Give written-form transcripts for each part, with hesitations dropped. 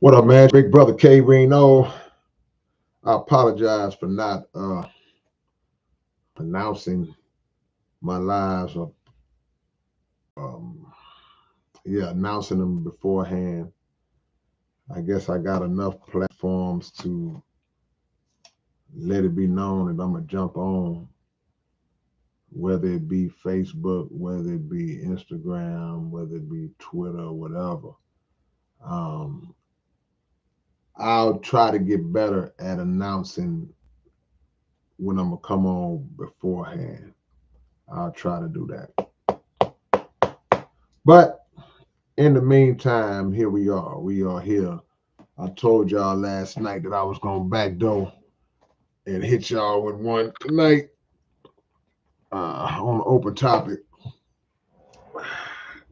What up, man? Big brother K-Rino. I apologize for not announcing my lives or um, announcing them beforehand. I guess I got enough platforms to let it be known that I'm gonna jump on, whether it be Facebook, whether it be Instagram, whether it be Twitter, whatever. Um, I'll try to get better at announcing when I'm gonna come on beforehand. I'll try to do that. But in the meantime, here we are. We are here. I told y'all last night that I was going to backdoor and hit y'all with one tonight on an open topic.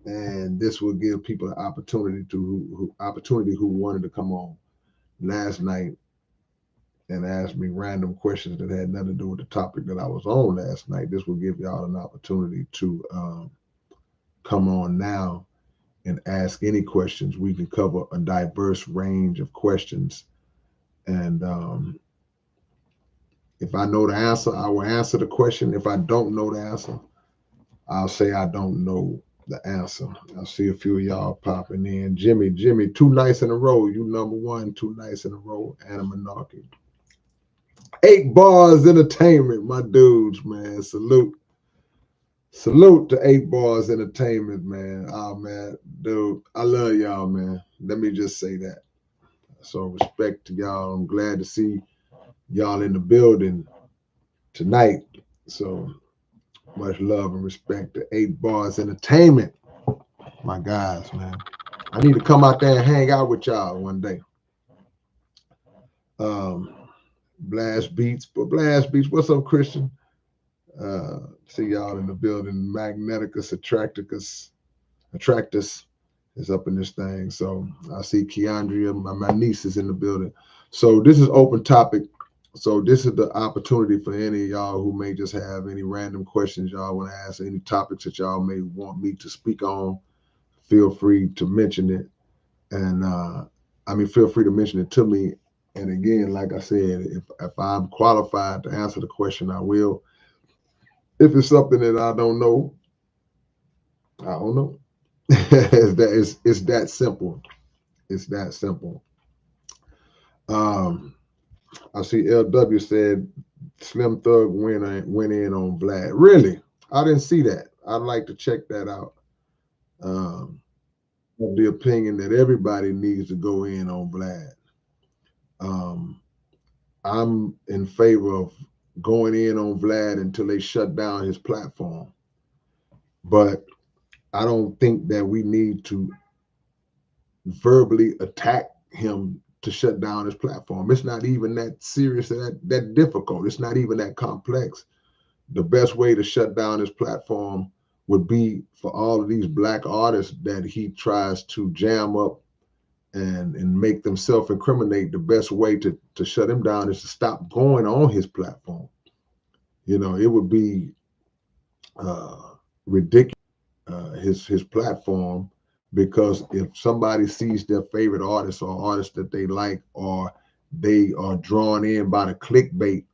And this will give people an opportunity who wanted to come on last night and ask me random questions that had nothing to do with the topic that I was on last night. This will give y'all an opportunity to come on now and ask any questions. We can cover a diverse range of questions. And if I know the answer, I will answer the question. If I don't know the answer, I'll say I don't know the answer. I see a few of y'all popping in. Jimmy, 2 nights in a row. You number one, 2 nights in a row. Anna Menarche. 8 Bars Entertainment, my dudes, man. Salute to 8 Bars Entertainment, man. Oh, man, dude, I love y'all, man. Let me just say that. So respect to y'all. I'm glad to see y'all in the building tonight. So much love and respect to 8 Bars Entertainment. My guys, man. I need to come out there and hang out with y'all one day. Um, Blast Beats. What's up, Christian? See y'all in the building. Magneticus Attractus is up in this thing. So I see Keandria, my niece is in the building. So this is open topic. So this is the opportunity for any of y'all who may just have any random questions y'all want to ask, any topics that y'all may want me to speak on. Feel free to mention it. And feel free to mention it to me. And again, like I said, if I'm qualified to answer the question, I will. If it's something that I don't know, I don't know. It's that simple. It's that simple. Um, I see LW said Slim Thug went in on Vlad. Really? I didn't see that. I'd like to check that out. Um, the opinion that everybody needs to go in on Vlad. Um, I'm in favor of going in on Vlad until they shut down his platform. But I don't think that we need to verbally attack him to shut down his platform. It's not even that serious, that difficult. It's not even that complex. The best way to shut down his platform would be for all of these black artists that he tries to jam up and make them self-incriminate. The best way to shut him down is to stop going on his platform. You know, it would be ridiculous, his platform, because if somebody sees their favorite artist or artist that they like, or they are drawn in by the clickbait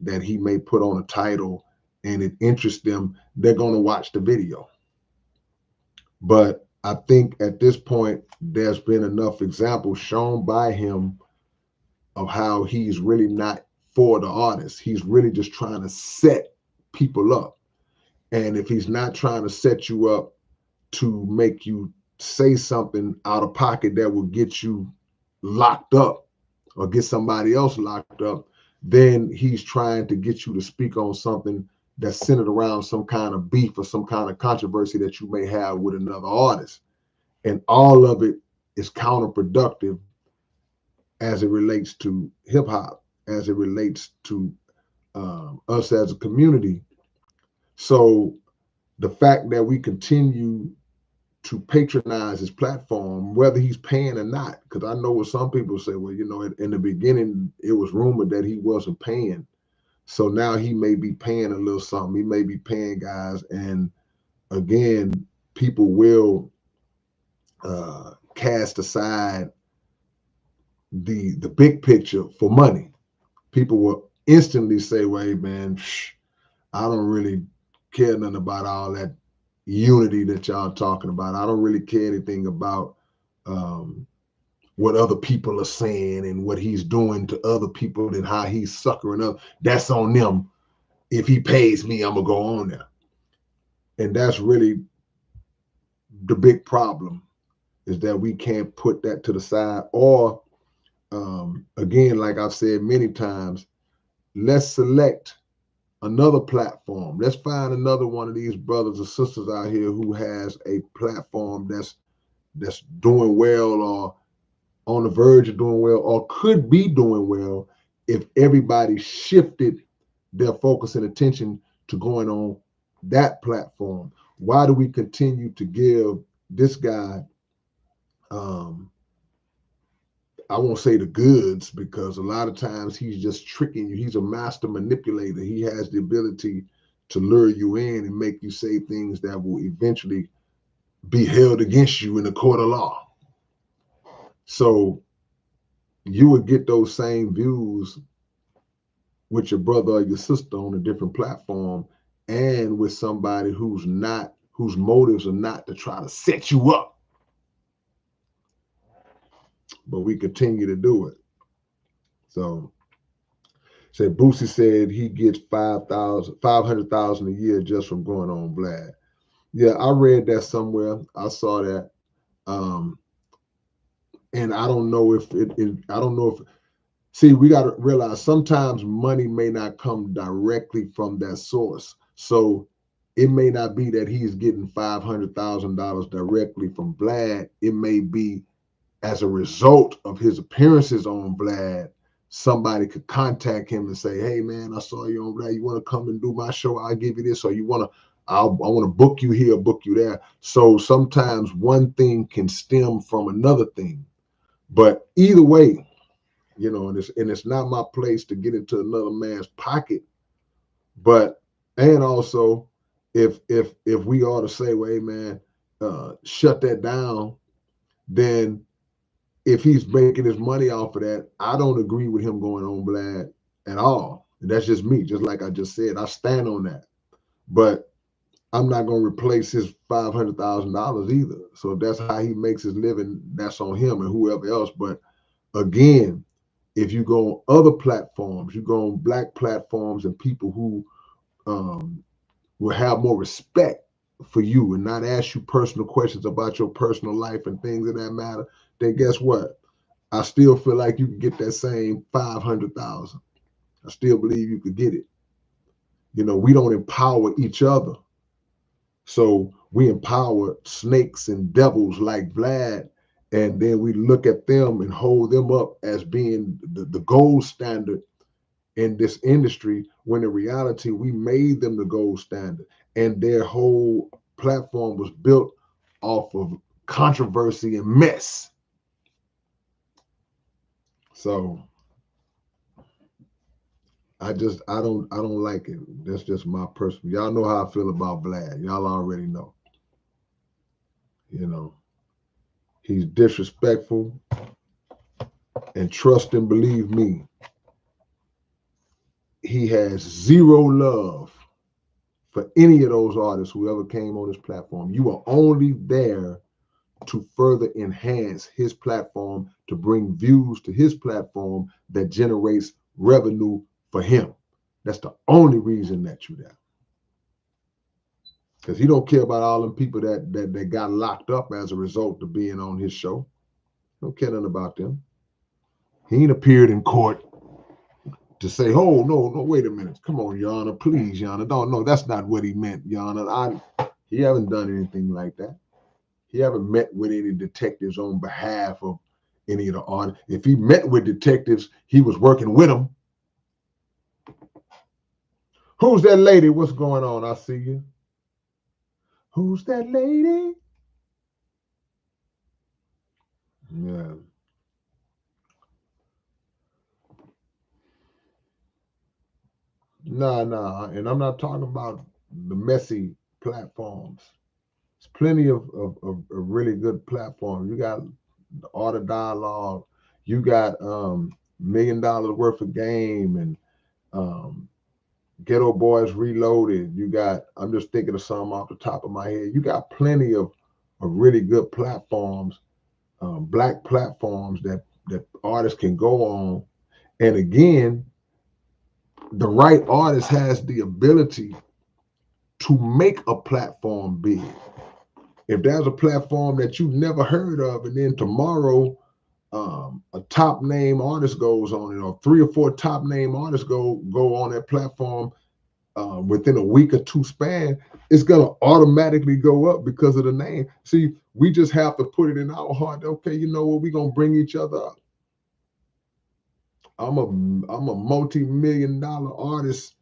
that he may put on a title and it interests them, they're going to watch the video. But I think at this point, there's been enough examples shown by him of how he's really not for the artist. He's really just trying to set people up. And if he's not trying to set you up to make you say something out of pocket that will get you locked up or get somebody else locked up, then he's trying to get you to speak on something that's centered around some kind of beef or some kind of controversy that you may have with another artist. And all of it is counterproductive as it relates to hip hop, as it relates to us as a community. So the fact that we continue to patronize his platform, whether he's paying or not, because I know what some people say, well, you know, in the beginning, it was rumored that he wasn't paying. So now he may be paying a little something. He may be paying guys. And again, people will cast aside the big picture for money. People will instantly say, well, hey, man, I don't really care nothing about all that unity that y'all talking about. I don't really care anything about what other people are saying and what he's doing to other people and how he's suckering up. That's on them. If he pays me, I'm gonna go on there. And that's really the big problem, is that we can't put that to the side. Or again, like I've said many times, let's select another platform. Let's find another one of these brothers or sisters out here who has a platform that's doing well, or on the verge of doing well, or could be doing well, if everybody shifted their focus and attention to going on that platform. Why do we continue to give this guy, I won't say the goods, because a lot of times he's just tricking you. He's a master manipulator. He has the ability to lure you in and make you say things that will eventually be held against you in the court of law. So you would get those same views with your brother or your sister on a different platform, and with somebody whose motives are not to try to set you up. But we continue to do it. So Boosie said he gets 500,000 a year just from going on Vlad. Yeah, I read that somewhere. I saw that. And I don't know if see, we got to realize sometimes money may not come directly from that source. So it may not be that he's getting $500,000 directly from Vlad. It may be as a result of his appearances on Vlad. Somebody could contact him and say, hey, man, I saw you on Vlad. You want to come and do my show? I'll give you this. Or I want to book you here, book you there. So sometimes one thing can stem from another thing. But either way, and it's not my place to get into another man's pocket. But, and also, if we ought to say, well, hey, man, shut that down, then if he's making his money off of that, I don't agree with him going on Vlad at all. And that's just me. Just like I just said, I stand on that. But I'm not going to replace his $500,000 either. So if that's how he makes his living, that's on him and whoever else. But again, if you go on other platforms, you go on Black platforms, and people who will have more respect for you and not ask you personal questions about your personal life and things of that matter, then guess what? I still feel like you can get that same 500,000. I still believe you could get it. We don't empower each other. So we empower snakes and devils like Vlad, and then we look at them and hold them up as being the gold standard in this industry, when in reality, we made them the gold standard. And their whole platform was built off of controversy and mess. So I don't like it. That's just my personal. Y'all know how I feel about Vlad. Y'all already know. He's disrespectful, and trust and believe me, he has zero love for any of those artists who ever came on his platform. You are only there to further enhance his platform, to bring views to his platform that generates revenue for him. That's the only reason that you're there. Because he don't care about all them people that got locked up as a result of being on his show. He don't care nothing about them. He ain't appeared in court to say, oh, no, wait a minute. Come on, Your Honor, please, Your Honor. No, that's not what he meant, Your Honor. He haven't done anything like that. He haven't met with any detectives on behalf of any of the artists. If he met with detectives, he was working with them. Who's that lady? What's going on? I see you. Who's that lady? Yeah. Nah. And I'm not talking about the messy platforms. There's plenty of really good platforms. You got the Art of Dialogue. You got $1 million worth of game and Ghetto Boys Reloaded. You got, I'm just thinking of some off the top of my head. You got plenty of really good platforms, black platforms that artists can go on. And again, the right artist has the ability to make a platform big. If there's a platform that you've never heard of, and then tomorrow a top name artist goes on it, or 3 or 4 top name artists go on that platform within a week or 2 span, it's gonna automatically go up because of the name. See, we just have to put it in our heart. Okay, you know what? We're gonna bring each other up. I'm a multi-million-dollar artist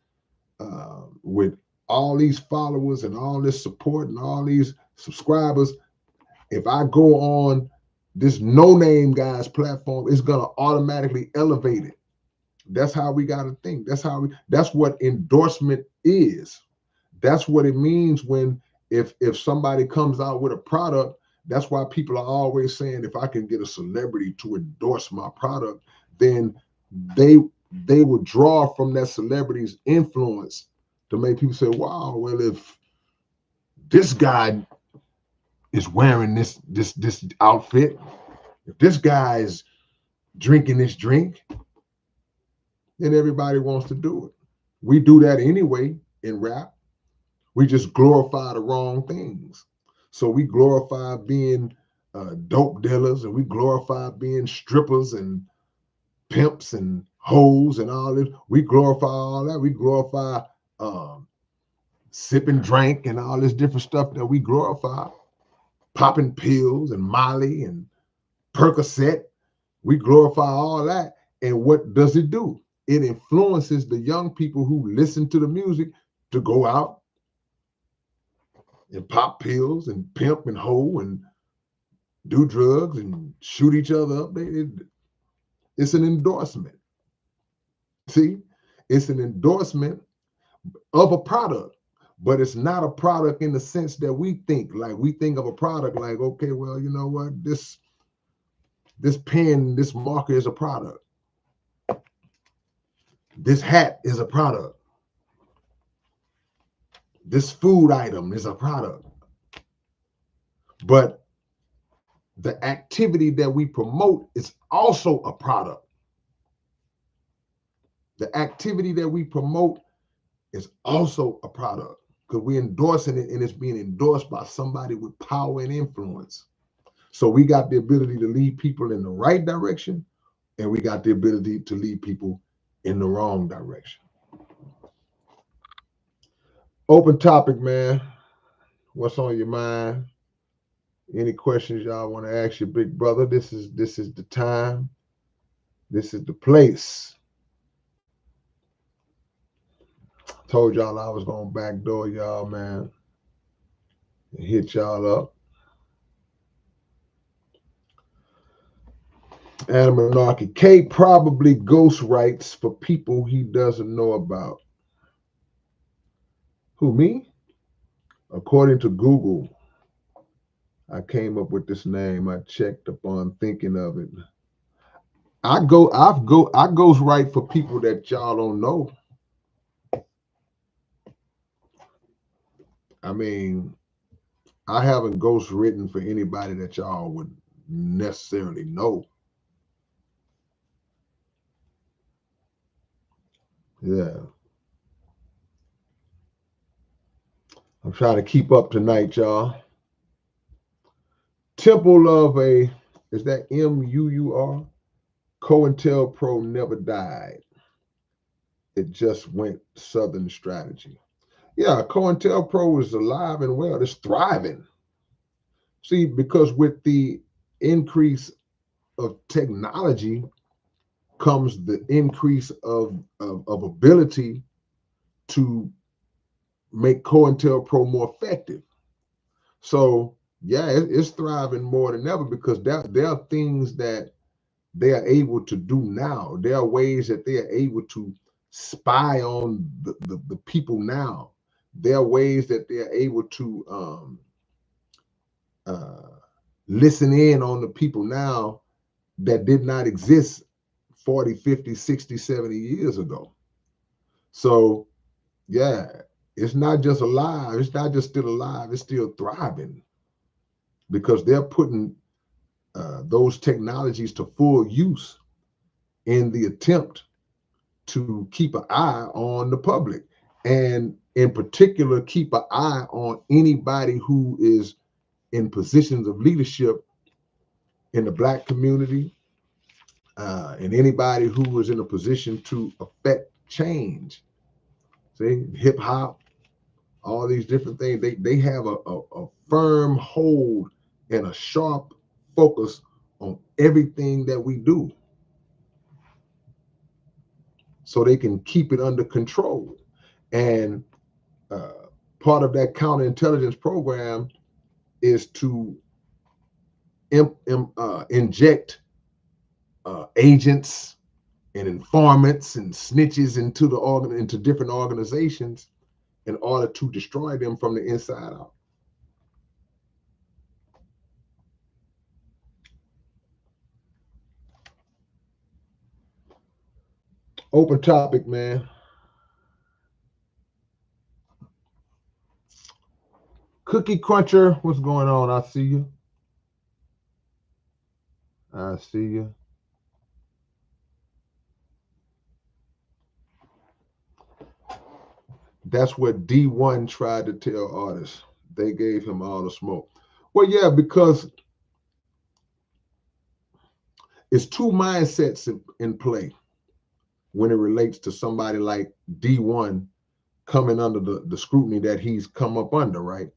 with all these followers and all this support and all these subscribers. If I go on this no-name guy's platform, it's gonna automatically elevate it. That's how we gotta think. That's what endorsement is. That's what it means when if somebody comes out with a product. That's why people are always saying, if I can get a celebrity to endorse my product, then they will draw from that celebrity's influence to make people say, wow, well, if this guy is wearing this outfit, if this guy is drinking this drink, then everybody wants to do it. We do that anyway in rap. We just glorify the wrong things. So we glorify being dope dealers, and we glorify being strippers and pimps and hoes and all this. We glorify all that. We glorify sipping drink and all this different stuff that we glorify. Popping pills and Molly and Percocet. We glorify all that. And what does it do? It influences the young people who listen to the music to go out and pop pills and pimp and hoe and do drugs and shoot each other up. It's an endorsement. See, it's an endorsement of a product, but it's not a product in the sense that we think. Like, we think of a product like, okay, well, you know what? This pen, this marker is a product. This hat is a product. This food item is a product. But the activity that we promote is also a product. The activity that we promote is also a product, because we're endorsing it, and it's being endorsed by somebody with power and influence. So we got the ability to lead people in the right direction, and we got the ability to lead people in the wrong direction. Open topic, man. What's on your mind? Any questions y'all want to ask your big brother? This is the time. This is the place. Told y'all I was gonna backdoor y'all, man, and hit y'all up. Animanarchy. K probably ghost writes for people he doesn't know about. Who, me? According to Google, I came up with this name. I checked upon thinking of it. I ghost write for people that y'all don't know. I mean, I haven't ghost written for anybody that y'all would necessarily know. Yeah. I'm trying to keep up tonight, y'all. Temple of a, is that M-U-U-R? COINTELPRO never died. It just went Southern strategy. Yeah, COINTELPRO is alive and well. It's thriving. See, because with the increase of technology comes the increase of ability to make COINTELPRO more effective. So yeah, it's thriving more than ever, because there are things that they are able to do now. There are ways that they are able to spy on the people now. There are ways that they are able to listen in on the people now that did not exist 40, 50, 60, 70 years ago. So yeah, it's not just alive, it's not just still alive, it's still thriving, because they're putting those technologies to full use in the attempt to keep an eye on the public, and in particular keep an eye on anybody who is in positions of leadership in the Black community, and anybody who is in a position to affect change. See, hip hop, all these different things, they have a firm hold and a sharp focus on everything that we do, so they can keep it under control. And part of that counterintelligence program is to inject agents and informants and snitches into different organizations in order to destroy them from the inside out. Open topic, man. Cookie Cruncher, what's going on? I see you. I see you. That's what D1 tried to tell artists. They gave him all the smoke. Well, yeah, because it's two mindsets in play when it relates to somebody like D1 coming under the scrutiny that he's come up under, right?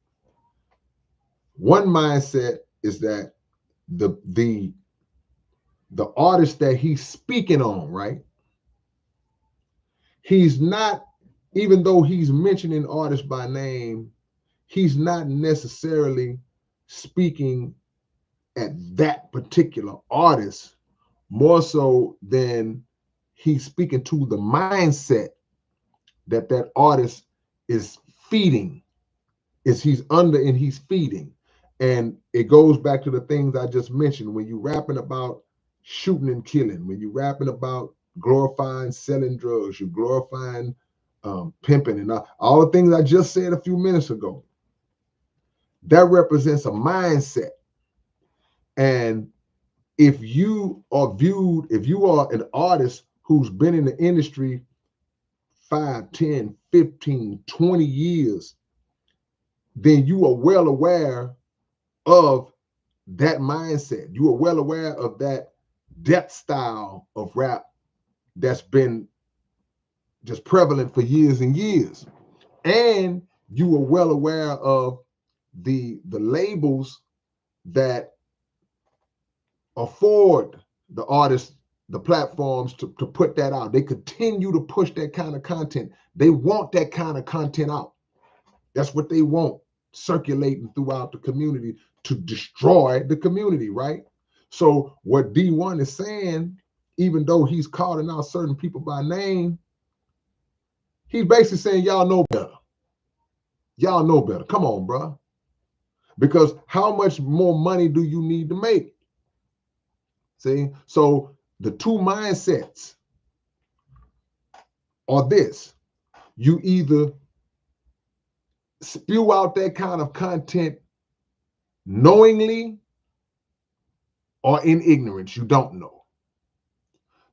One mindset is that the artist that he's speaking on, right? He's not, even though he's mentioning artists by name, he's not necessarily speaking at that particular artist, more so than he's speaking to the mindset that artist is feeding, is he's under and he's feeding. And it goes back to the things I just mentioned. When you're rapping about shooting and killing, when you're rapping about glorifying selling drugs, you're glorifying pimping, and all the things I just said a few minutes ago, that represents a mindset. And if you are an artist who's been in the industry 5, 10, 15, 20 years, then you are well aware of that mindset. You are well aware of that death style of rap that's been just prevalent for years and years. And you are well aware of the labels that afford the artists the platforms to put that out. They continue to push that kind of content. They want that kind of content out. That's what they want, circulating throughout the community to destroy the community, right? So what D1 is saying, even though he's calling out certain people by name, he's basically saying, y'all know better. Y'all know better. Come on, bro. Because how much more money do you need to make? See? So the two mindsets are this. You either spew out that kind of content knowingly or in ignorance. You don't know.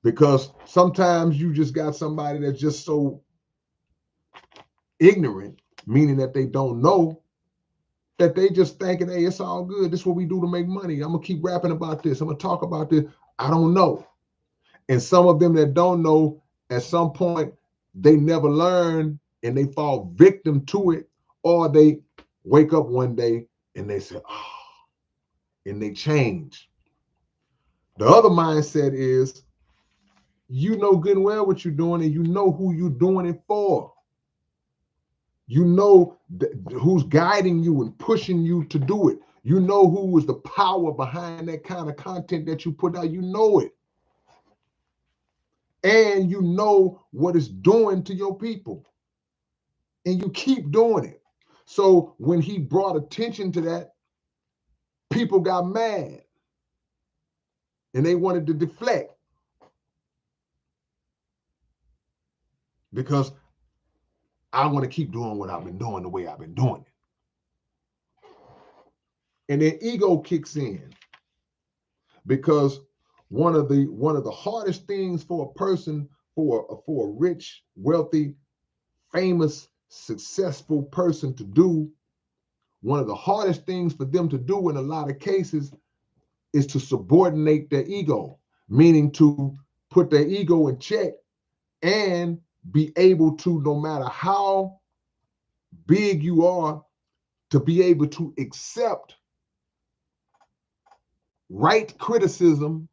Because sometimes you just got somebody that's just so ignorant, meaning that they don't know, that they just thinking, hey, it's all good. This is what we do to make money. I'm going to keep rapping about this. I'm going to talk about this. I don't know. And some of them that don't know, at some point, they never learn and they fall victim to it, or they wake up one day and they say, oh, and they change. The other mindset is, you know good and well what you're doing, and you know who you're doing it for. You know who's guiding you and pushing you to do it. You know who is the power behind that kind of content that you put out. You know it. And you know what it's doing to your people. And you keep doing it. So when he brought attention to that, people got mad. and they wanted to deflect because I want to keep doing what I've been doing the way I've been doing it. And then ego kicks in, because one of the hardest things for a person, for a rich, wealthy, famous, successful person to do, one of the hardest things for them to do in a lot of cases is to subordinate their ego, meaning to put their ego in check and be able to, no matter how big you are, to be able to accept right criticism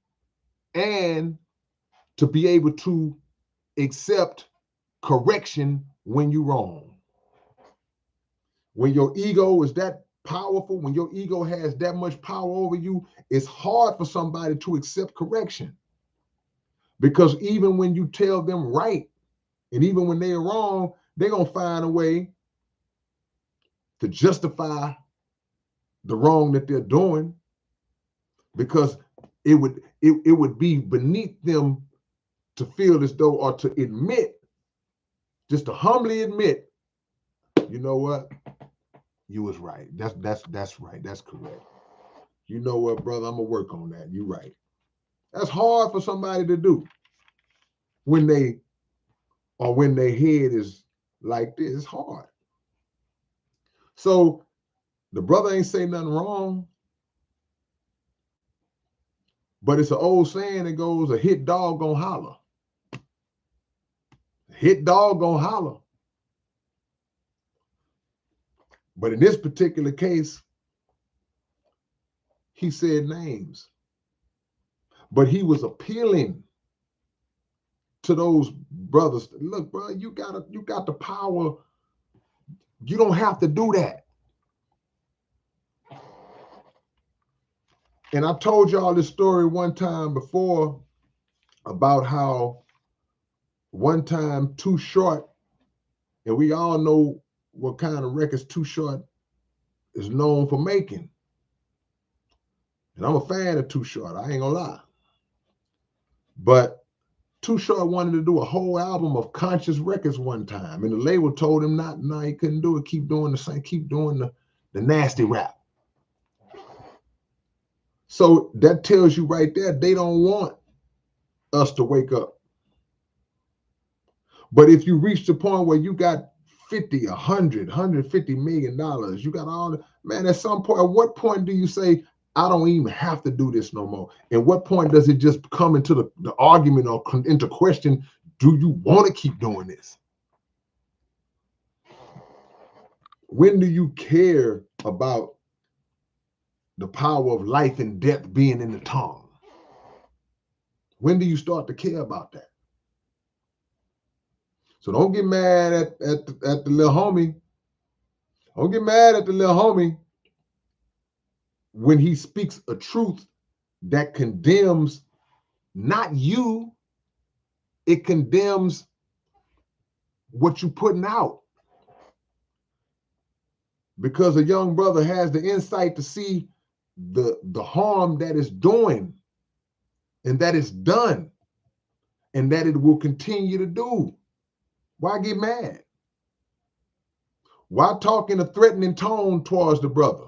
and to be able to accept correction when you're wrong. When your ego is that powerful, when your ego has that much power over you, it's hard for somebody to accept correction. Because even when you tell them right, and even when they're wrong, they're going to find a way to justify the wrong that they're doing, because it would be beneath them to feel as though, or to admit, just to humbly admit, you know what, you was right. That's right. That's correct. You know what, brother, I'm gonna work on that. You're right. That's hard for somebody to do when when their head is like this. It's hard. So the brother ain't say nothing wrong, but it's an old saying that goes, a hit dog gonna holler. A hit dog gonna holler. But in this particular case, he said names, but he was appealing to those brothers. Look, bro, you got the power. You don't have to do that. And I told y'all this story one time before about how one time Too Short, and we all know what kind of records Too Short is known for making. And I'm a fan of Too Short, I ain't gonna lie. But Too Short wanted to do a whole album of conscious records one time, and the label told him no, he couldn't do it. Keep doing the same, keep doing the nasty rap. So that tells you right there, they don't want us to wake up. But if you reach the point where you got 50, 100, $150 million, you got all the, man, at some point, at what point do you say, I don't even have to do this no more? And what point does it just come into the argument or into question, do you want to keep doing this? When do you care about the power of life and death being in the tongue? When do you start to care about that? So don't get mad at the little homie. Don't get mad at the little homie when he speaks a truth that condemns not you, it condemns what you're putting out. Because a young brother has the insight to see the harm that is doing, and that is done, and that it will continue to do. Why get mad? Why talk in a threatening tone towards the brother?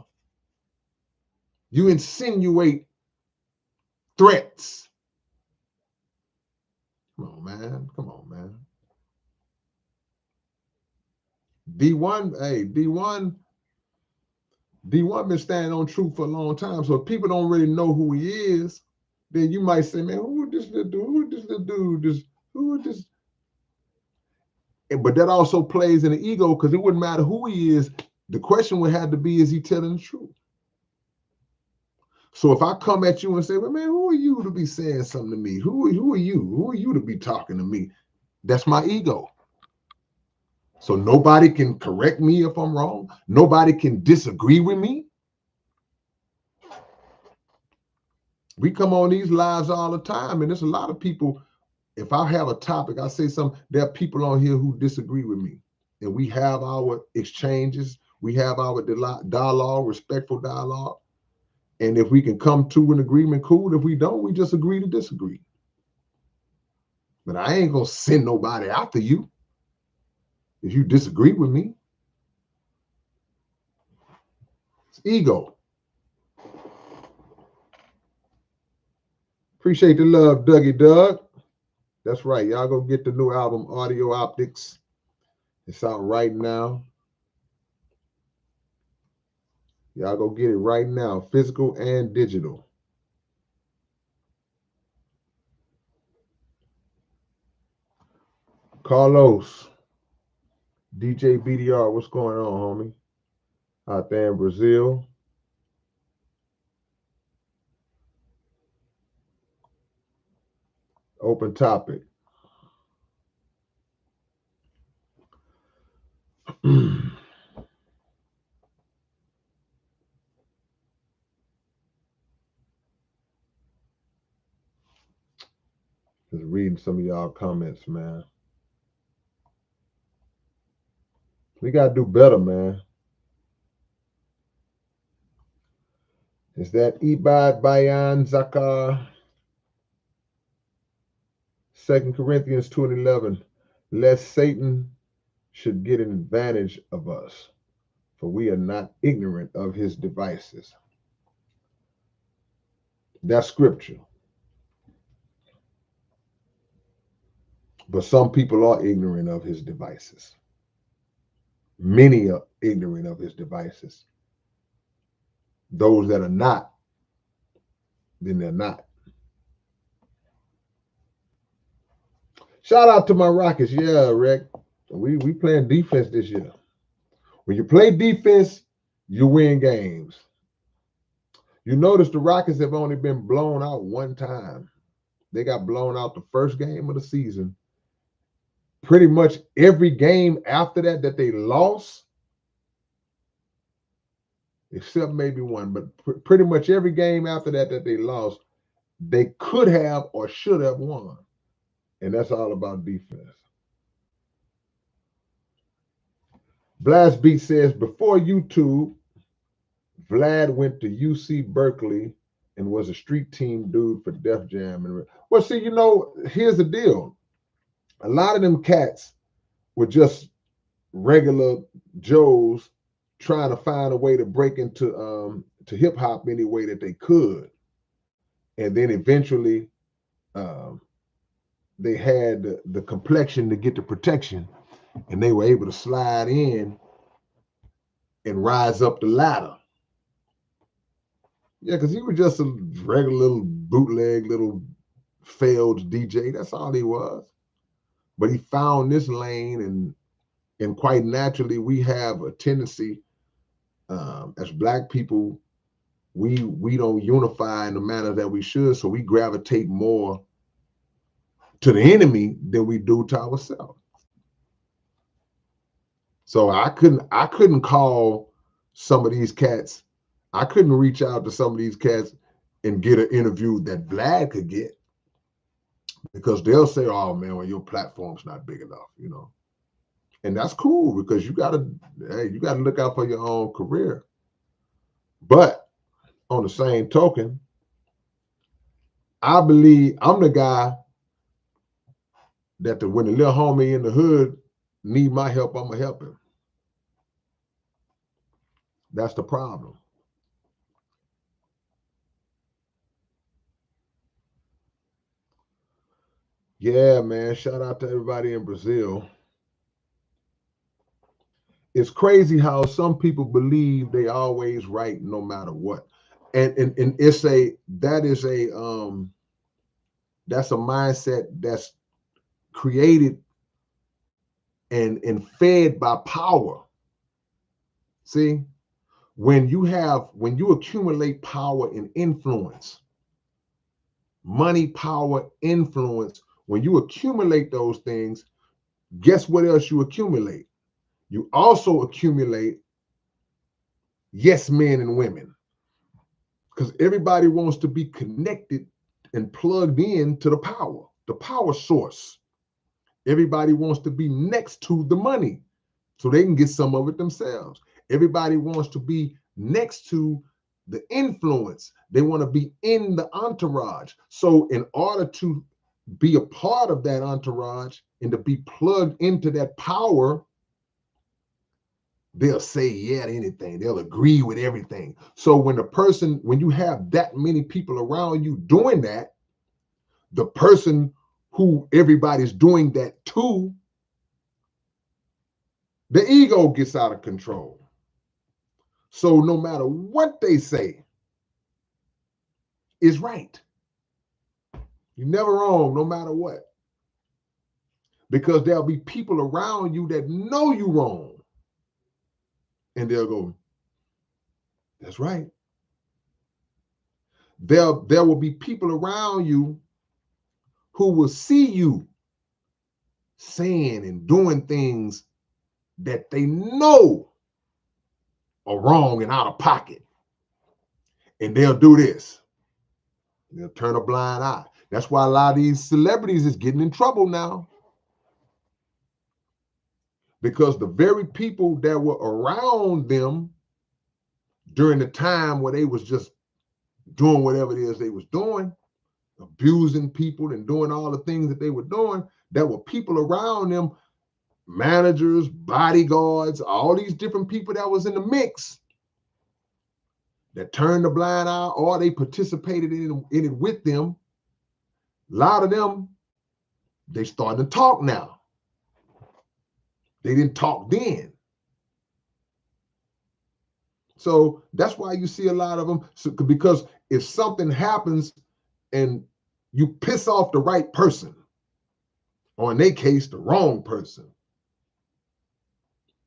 You insinuate threats. Come on, man. Come on, man. D1, hey, D1 been standing on truth for a long time. So if people don't really know who he is, then you might say, man, who is this little dude? Who is this little dude? Who is this? But that also plays in the ego, because it wouldn't matter who he is. The question would have to be, is he telling the truth? So if I come at you and say, well, man, who are you to be saying something to me? Who are you? Who are you to be talking to me? That's my ego. So nobody can correct me if I'm wrong. Nobody can disagree with me. We come on these lives all the time, and there's a lot of people. If I have a topic, I say something, there are people on here who disagree with me. And we have our exchanges. We have our dialogue, respectful dialogue. And if we can come to an agreement, cool. If we don't, we just agree to disagree. But I ain't gonna send nobody after you if you disagree with me. It's ego. Appreciate the love, Dougie Doug. That's right. Y'all go get the new album, Audio Optics. It's out right now. Y'all go get it right now, physical and digital. Carlos, DJ BDR, what's going on, homie? Out there in Brazil. Open topic. Just reading some of y'all comments, man. We got to do better, man. Is that Ibad Bayan Zakar? 2 Corinthians 2:11. Lest Satan should get an advantage of us, for we are not ignorant of his devices. That's scripture. But some people are ignorant of his devices. Many are ignorant of his devices. Those that are not, then they're not. Shout out to my Rockets. Yeah, Rick. We playing defense this year. When you play defense, you win games. You notice the Rockets have only been blown out one time. They got blown out the first game of the season. Pretty much every game after that they lost, except maybe one, but pretty much every game after that they lost, they could have or should have won. And that's all about defense. Blast Beat says, before YouTube, Vlad went to UC Berkeley and was a street team dude for Def Jam. Well, see, here's the deal. A lot of them cats were just regular Joes trying to find a way to break into to hip hop any way that they could. And then eventually they had the complexion to get the protection, and they were able to slide in and rise up the ladder. Yeah, because he was just a regular little bootleg, little failed DJ. That's all he was. But he found this lane, and quite naturally, we have a tendency as Black people, we don't unify in the manner that we should, so we gravitate more to the enemy than we do to ourselves. So I couldn't call some of these cats. I couldn't reach out to some of these cats and get an interview that Vlad could get, because they'll say, "Oh man, well, your platform's not big enough," And that's cool, because you gotta look out for your own career. But on the same token, I believe I'm the guy that when the little homie in the hood need my help, I'm gonna help him. That's the problem. Yeah, man. Shout out to everybody in Brazil. It's crazy how some people believe they always right no matter what. And that's a mindset that's created and fed by power. See, when you accumulate power and influence, money, power, influence, when you accumulate those things, guess what else you accumulate? You also accumulate yes men and women, because everybody wants to be connected and plugged in to the power source. Everybody wants to be next to the money so they can get some of it themselves. Everybody wants to be next to the influence. They want to be in the entourage. So in order to be a part of that entourage and to be plugged into that power, they'll say yeah to anything. They'll agree with everything. So when you have that many people around you doing that, the person who everybody's doing that to, the ego gets out of control. So no matter what they say is right. You're never wrong, no matter what. Because there'll be people around you that know you wrong. And they'll go, that's right. There will be people around you who will see you saying and doing things that they know are wrong and out of pocket. And they'll do this. They'll turn a blind eye. That's why a lot of these celebrities is getting in trouble now. Because the very people that were around them during the time where they was just doing whatever it is they was doing, abusing people and doing all the things that they were doing, there were people around them, managers, bodyguards, all these different people that was in the mix that turned a blind eye or they participated in it with them. A lot of them, they starting to talk now. They didn't talk then. So that's why you see a lot of them, because if something happens and you piss off the right person, or in their case, the wrong person,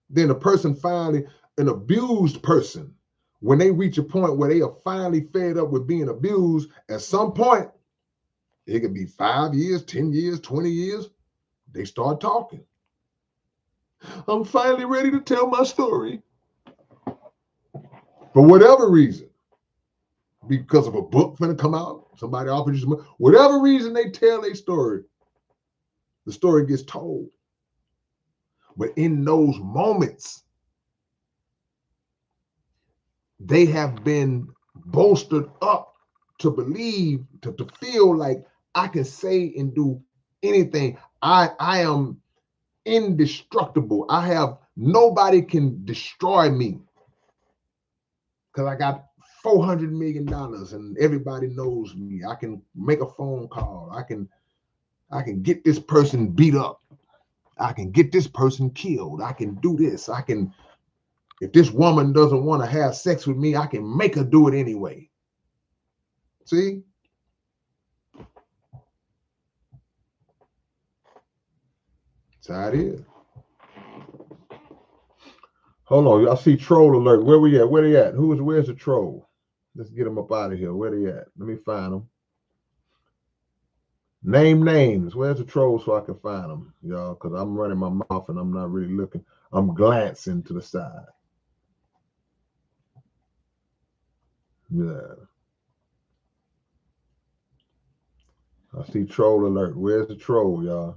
then the person finally, an abused person, when they reach a point where they are finally fed up with being abused, at some point, it could be 5 years, 10 years, 20 years, they start talking. I'm finally ready to tell my story. For whatever reason, because of a book finna come out, somebody offered you some, whatever reason they tell a story, the story gets told. But in those moments, they have been bolstered up to believe, to feel like I can say and do anything. I am indestructible. Nobody can destroy me because I got $400 million and everybody knows me. I can make a phone call. I can get this person beat up. I can get this person killed. I can do this. If this woman doesn't want to have sex with me, I can make her do it anyway. See? That's how it is. Hold on, I see troll alert. Where we at? Where they at? Where's the troll? Let's get them up out of here. Where they at? Let me find them. Name names. Where's the troll so I can find them, y'all? Because I'm running my mouth and I'm not really looking. I'm glancing to the side. Yeah. I see troll alert. Where's the troll, y'all?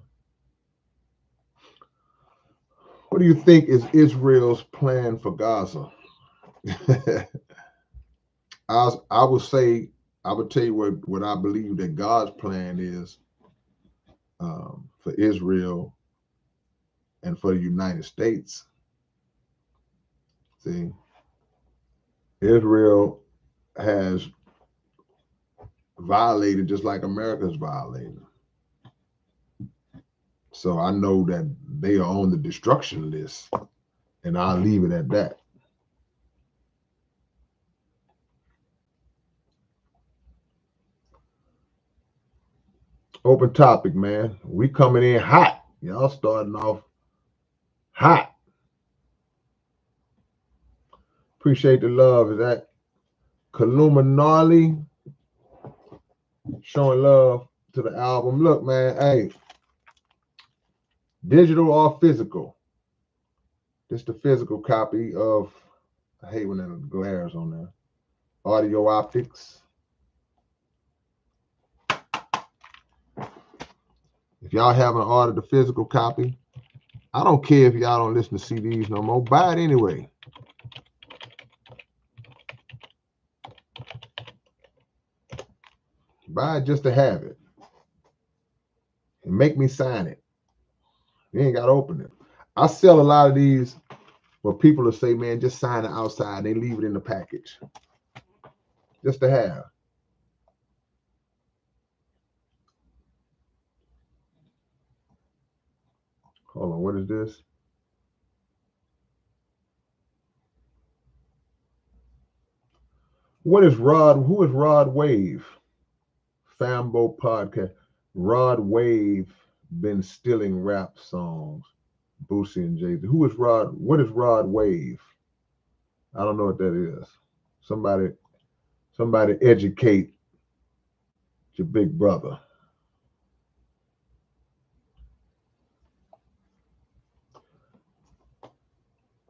What do you think is Israel's plan for Gaza? I would say, I would tell you what I believe that God's plan is for Israel and for the United States. See, Israel has violated just like America's violated. So I know that they are on the destruction list, and I'll leave it at that. Open topic, man. We coming in hot. Y'all starting off hot. Appreciate the love. Is that Kaluma Gnarly showing love to the album? Look, man, hey, digital or physical? This is the physical copy of, I hate when the glares on there, Audio Optics. If y'all haven't ordered the physical copy, I don't care if y'all don't listen to CDs no more. Buy it anyway. Buy it just to have it. And make me sign it. You ain't got to open it. I sell a lot of these where people will say, man, just sign it outside. They leave it in the package. Just to have. Hold on, what is this? What is Rod? Who is Rod Wave? Fambo podcast. Rod Wave been stealing rap songs. Boosie and Jay-Z. Who is Rod? What is Rod Wave? I don't know what that is. Somebody educate your big brother.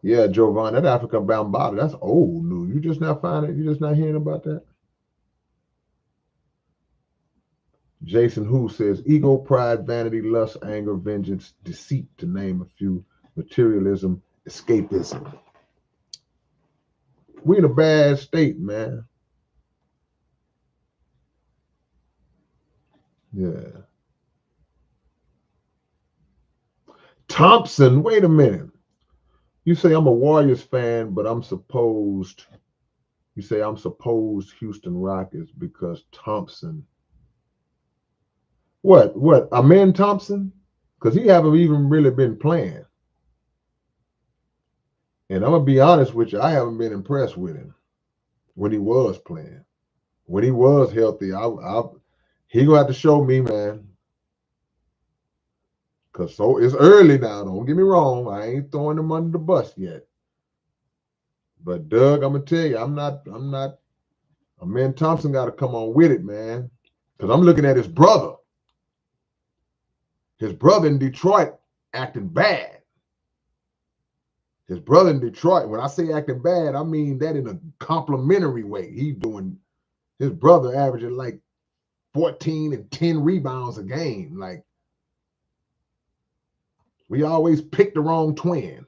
Yeah, Jovan, that African Bambaataa, that's old news. You just not finding it? You just not hearing about that? Jason Who says, ego, pride, vanity, lust, anger, vengeance, deceit, to name a few, materialism, escapism. We in a bad state, man. Yeah. Thompson, wait a minute. You say I'm a Warriors fan, but I'm supposed Houston Rockets because Thompson. What? Amen Thompson? Because he haven't even really been playing. And I'm going to be honest with you, I haven't been impressed with him when he was playing. When he was healthy, he going to have to show me, man. Because so it's early now. Don't get me wrong. I ain't throwing him under the bus yet. But Doug, I'm going to tell you, I'm not. Amen Thompson got to come on with it, man. Because I'm looking at his brother. His brother in Detroit acting bad. His brother in Detroit, when I say acting bad, I mean that in a complimentary way. His brother averaging like 14 and 10 rebounds a game. Like, we always pick the wrong twin.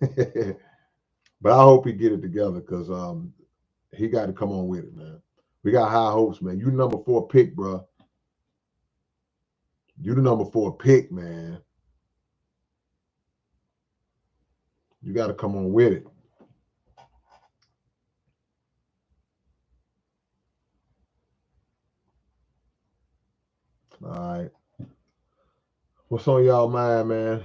But I hope he get it together because he got to come on with it, man. We got high hopes, man. You number 4 pick, bro. You the number 4 pick, man. You got to come on with it. All right. What's on y'all mind, man?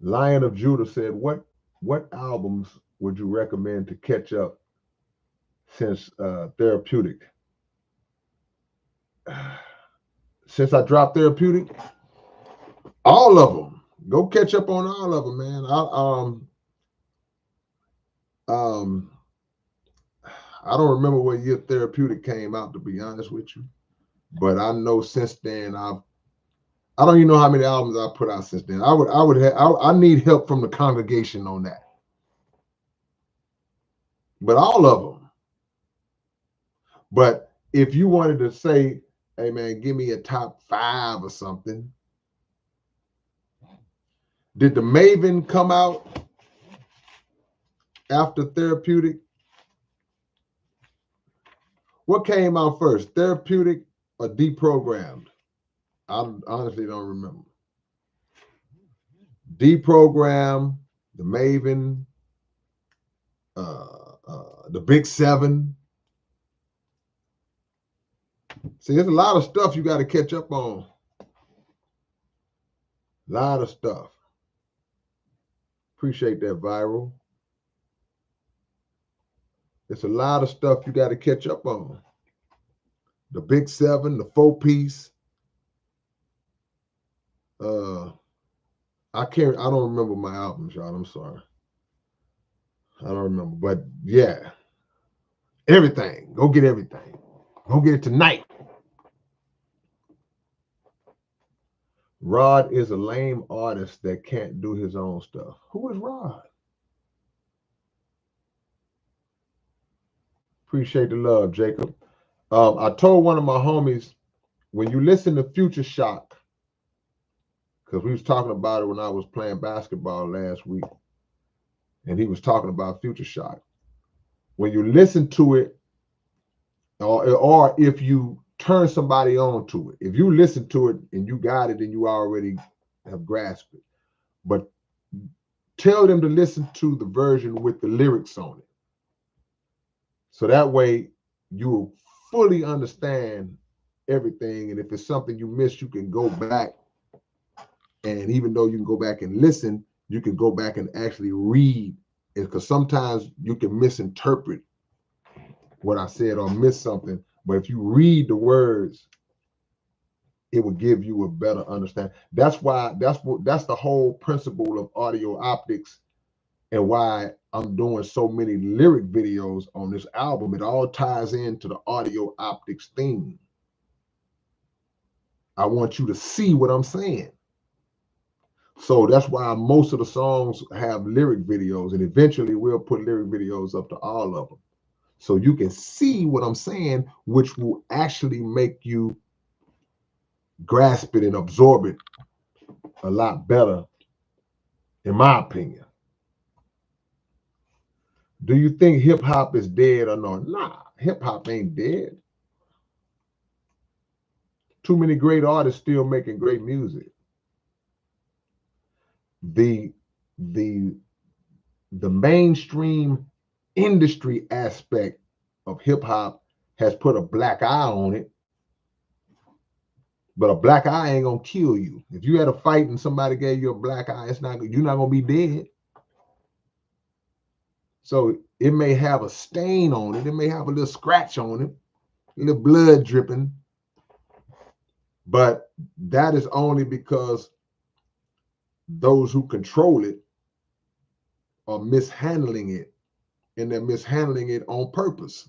Lion of Judah said, what albums would you recommend to catch up since Therapeutic? Since I dropped Therapeutic, all of them. Go catch up on all of them, man. I don't remember what year Therapeutic came out, to be honest with you. But I know since then I don't even know how many albums I put out since then. I need help from the congregation on that. But all of them. But if you wanted to say, hey man, give me a top 5 or something. Did the Maven come out after Therapeutic? What came out first, Therapeutic or Deprogrammed? I honestly don't remember. Deprogrammed, the Maven, the Big 7. See, there's a lot of stuff you got to catch up on. A lot of stuff. Appreciate that, Viral. It's a lot of stuff you got to catch up on. The Big 7, the 4-piece. I don't remember my albums, y'all. I'm sorry. I don't remember. But yeah. Everything. Go get everything. Go get it tonight. Rod is a lame artist that can't do his own stuff. Who is Rod? Appreciate the love, Jacob. I told one of my homies, when you listen to Future Shock, because we was talking about it when I was playing basketball last week, and he was talking about Future Shock. when you listen to it, or if you turn somebody on to it, if you listen to it and you got it and you already have grasped it, but tell them to listen to the version with the lyrics on it. So that way you'll fully understand everything. And if it's something you missed, you can go back. And even though you can go back and listen, you can go back and actually read it, because sometimes you can misinterpret what I said or miss something. But if you read the words, it will give you a better understanding. That's why that's the whole principle of audio optics, and why I'm doing so many lyric videos on this album. It all ties into the audio optics theme. I want you to see what I'm saying. So that's why most of the songs have lyric videos, and eventually we'll put lyric videos up to all of them. So you can see what I'm saying, which will actually make you grasp it and absorb it a lot better, in my opinion. Do you think hip hop is dead or not? Nah, hip hop ain't dead. Too many great artists still making great music. The the the mainstream industry aspect of hip hop has put a black eye on it. But a black eye ain't gonna kill you. If you had a fight and somebody gave you a black eye, you're not gonna be dead. So it may have a stain on it. It may have a little scratch on it, a little blood dripping. But that is only because those who control it are mishandling it, and they're mishandling it on purpose.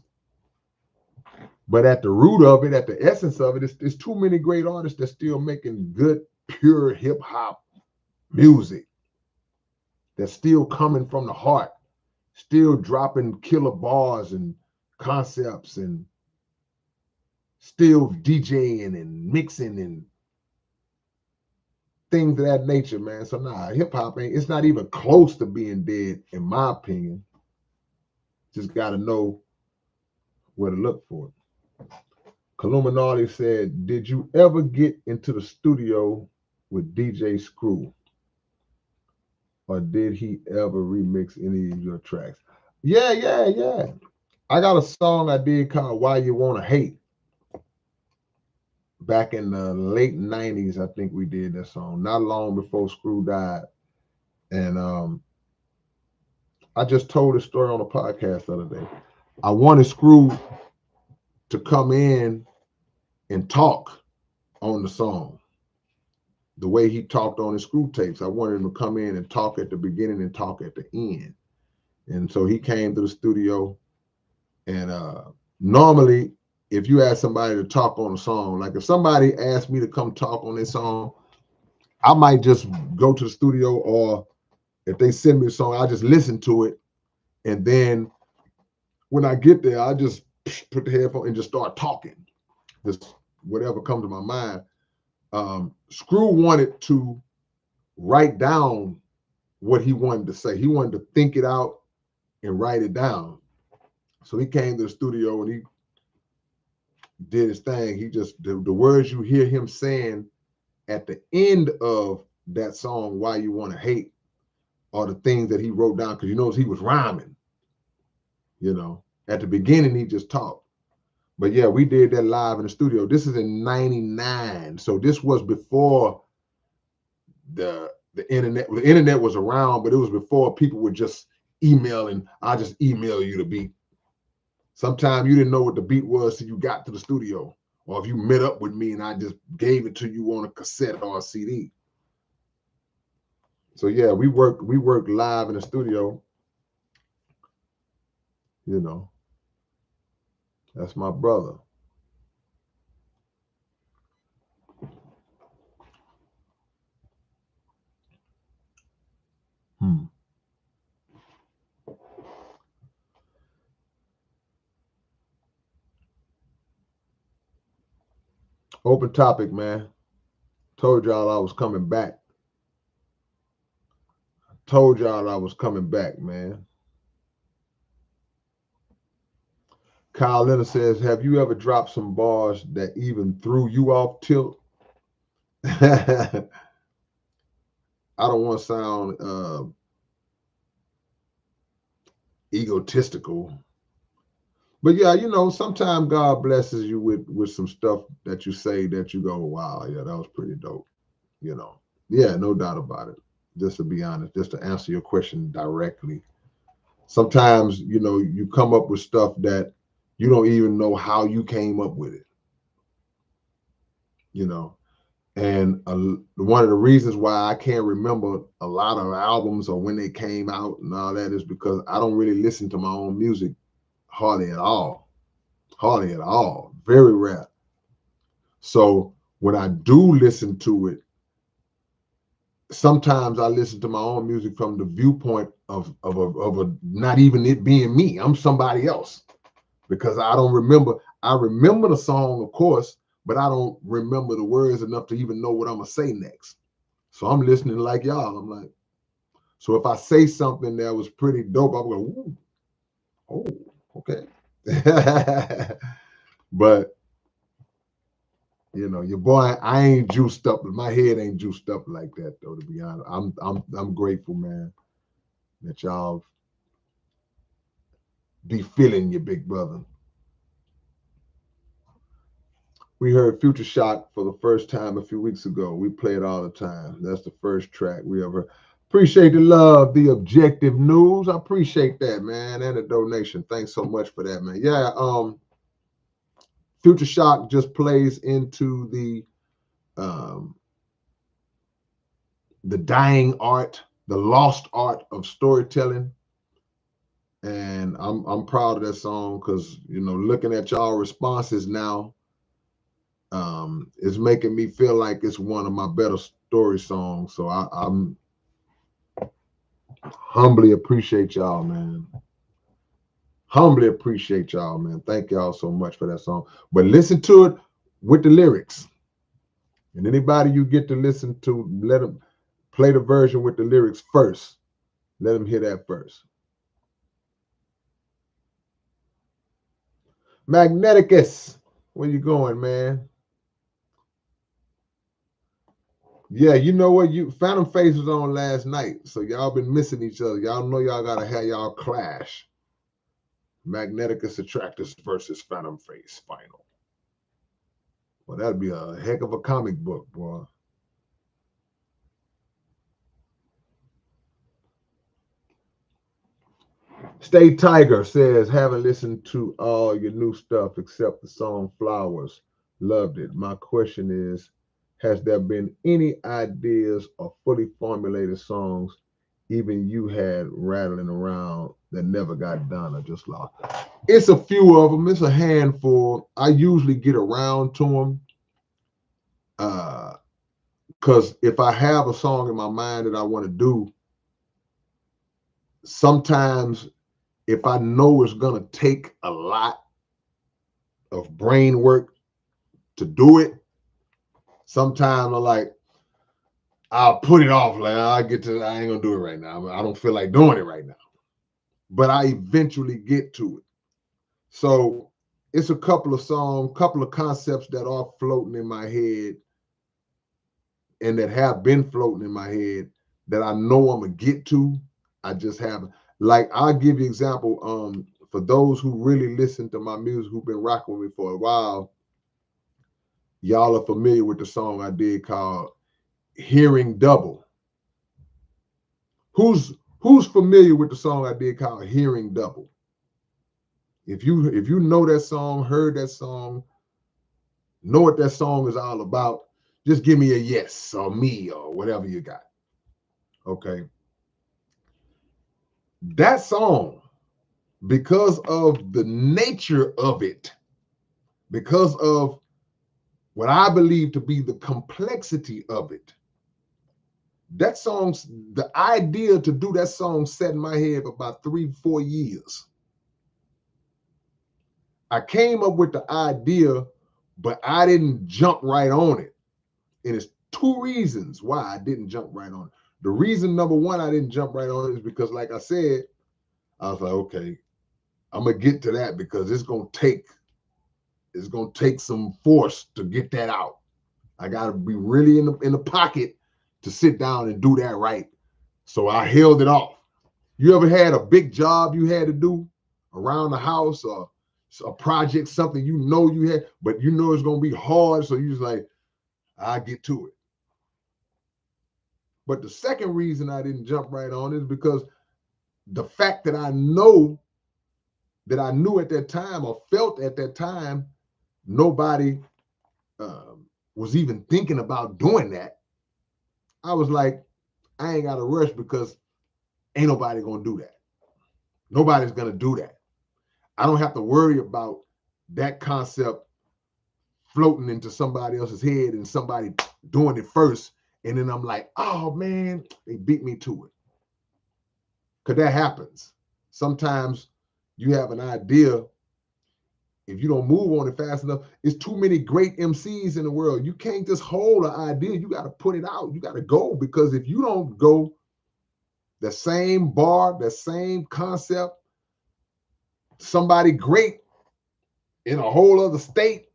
But at the root of it, at the essence of it, it's too many great artists that's still making good, pure hip hop music that's still coming from the heart, still dropping killer bars and concepts, and still DJing and mixing and things of that nature, man. So nah, hip hop it's not even close to being dead, in my opinion. Just got to know where to look for it. Illuminati said, did you ever get into the studio with DJ Screw? Or did he ever remix any of your tracks? Yeah. I got a song I did called Why You Wanna Hate. Back in the late 90s, I think we did that song, not long before Screw died. And I just told this story on a podcast the other day. I wanted Screw to come in and talk on the song the way he talked on his Screw tapes. I wanted him to come in and talk at the beginning and talk at the end. And so he came to the studio, and normally if you ask somebody to talk on a song, like if somebody asked me to come talk on this song, I might just go to the studio, or if they send me a song, I just listen to it. And then when I get there, I just put the headphone and just start talking. Just whatever comes to my mind. Screw wanted to write down what he wanted to say. He wanted to think it out and write it down. So he came to the studio and he did his thing. He just, the words you hear him saying at the end of that song, Why You Wanna Hate, are the things that he wrote down, because you notice he was rhyming. At the beginning, he just talked. But yeah, we did that live in the studio. This is in 99. So this was before the internet. The internet was around, but it was before people were just emailing. I just email you the beat. Sometimes you didn't know what the beat was till you got to the studio, or if you met up with me and I just gave it to you on a cassette or a CD. So yeah, we work live in the studio. That's my brother. Open topic, man. Told y'all I was coming back. Told y'all I was coming back, man. Kyle Leonard says, have you ever dropped some bars that even threw you off tilt? I don't want to sound egotistical, but yeah, you know, sometimes God blesses you with some stuff that you say that you go, wow, yeah, that was pretty dope. You know, yeah, no doubt about it. Just to be honest, just to answer your question directly, sometimes, you know, you come up with stuff that you don't even know how you came up with it, you know. And one of the reasons why I can't remember a lot of albums or when they came out and all that is because I don't really listen to my own music hardly at all. Hardly at all. Very rare. So when I do listen to it, sometimes I listen to my own music from the viewpoint of a not even it being me. I'm somebody else because I don't remember. I remember the song, of course, but I don't remember the words enough to even know what I'm gonna say next. So I'm listening like y'all. I'm like, so if I say something that was pretty dope, I'm going, ooh, oh, okay. But you know, your boy, I ain't juiced up. My head ain't juiced up like that, though. To be honest, I'm grateful, man, that y'all be feeling your big brother. We heard Future Shock for the first time a few weeks ago. We play it all the time. That's the first track we ever. Appreciate the love, the objective news. I appreciate that, man, and the donation. Thanks so much for that, man. Yeah, Future Shock just plays into the dying art, the lost art of storytelling. And I'm proud of that song because, you know, looking at y'all responses now, it's making me feel like it's one of my better story songs. So I'm humbly appreciate y'all, man. Humbly appreciate y'all, man. Thank y'all so much for that song. But listen to it with the lyrics. And anybody you get to listen to, let them play the version with the lyrics first. Let them hear that first. Magneticus, where you going, man? Yeah, you know what? You Phantom Face was on last night, so y'all been missing each other. Y'all know y'all gotta have y'all clash. Magneticus Attractus versus Phantom Face final. Well, that'd be a heck of a comic book, boy. Stay Tiger says, haven't listened to all your new stuff except the song Flowers. Loved it. My question is, has there been any ideas or fully formulated songs even you had rattling around that never got done or just lost? It's a few of them. It's a handful. I usually get around to them. Because if I have a song in my mind that I want to do, sometimes if I know it's going to take a lot of brain work to do it, sometimes I'll put it off. Like, I ain't going to do it right now. I don't feel like doing it right now. But I eventually get to it. So it's a couple of songs, couple of concepts that are floating in my head and that have been floating in my head that I know I'm going to get to. I just haven't. Like, I'll give you an example. For those who really listen to my music, who've been rocking with me for a while, y'all are familiar with the song I did called Hearing Double. Who's familiar with the song I did called Hearing Double? If you know that song, heard that song, know what that song is all about, just give me a yes or me or whatever you got. Okay. That song, because of the nature of it, because of what I believe to be the complexity of it, that song's the idea to do that song set in my head for about 3-4 years. I came up with the idea, but I didn't jump right on it. And it's two reasons why I didn't jump right on it. The reason number one I didn't jump right on it is because, like I said, I was like, okay, I'm gonna get to that because it's gonna take some force to get that out. I gotta be really in the pocket to sit down and do that right. So I held it off. You ever had a big job you had to do around the house or a project, something you know you had, but you know it's gonna be hard, so you just like, I'll get to it. But the second reason I didn't jump right on is because the fact that I knew at that time or felt at that time, nobody was even thinking about doing that. I was like, I ain't got to rush because ain't nobody gonna do that. Nobody's gonna do that. I don't have to worry about that concept floating into somebody else's head and somebody doing it first. And then I'm like, oh man, they beat me to it. Because that happens. Sometimes you have an idea. If you don't move on it fast enough, it's too many great MCs in the world. You can't just hold an idea. You got to put it out. You got to go, because if you don't go, the same bar, the same concept, somebody great in a whole other state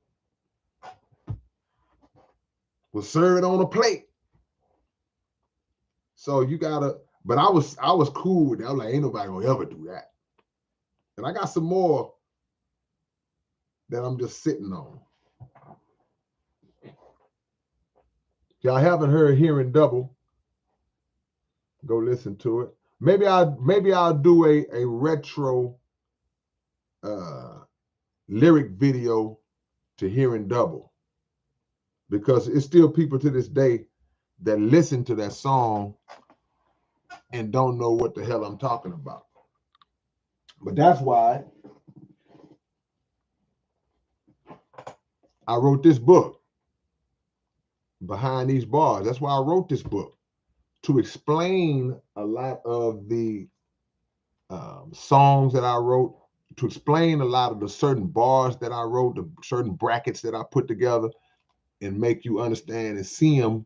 will serve it on a plate. So you gotta, but I was cool with that. I was like, ain't nobody gonna ever do that. And I got some more that I'm just sitting on. Y'all haven't heard Hearing Double, go listen to it. Maybe I'll do a retro lyric video to Hearing Double, because it's still people to this day that listen to that song and don't know what the hell I'm talking about. But that's why I wrote this book, Behind These Bars. That's why I wrote this book, to explain a lot of the songs that I wrote, to explain a lot of the certain bars that I wrote, the certain brackets that I put together, and make you understand and see them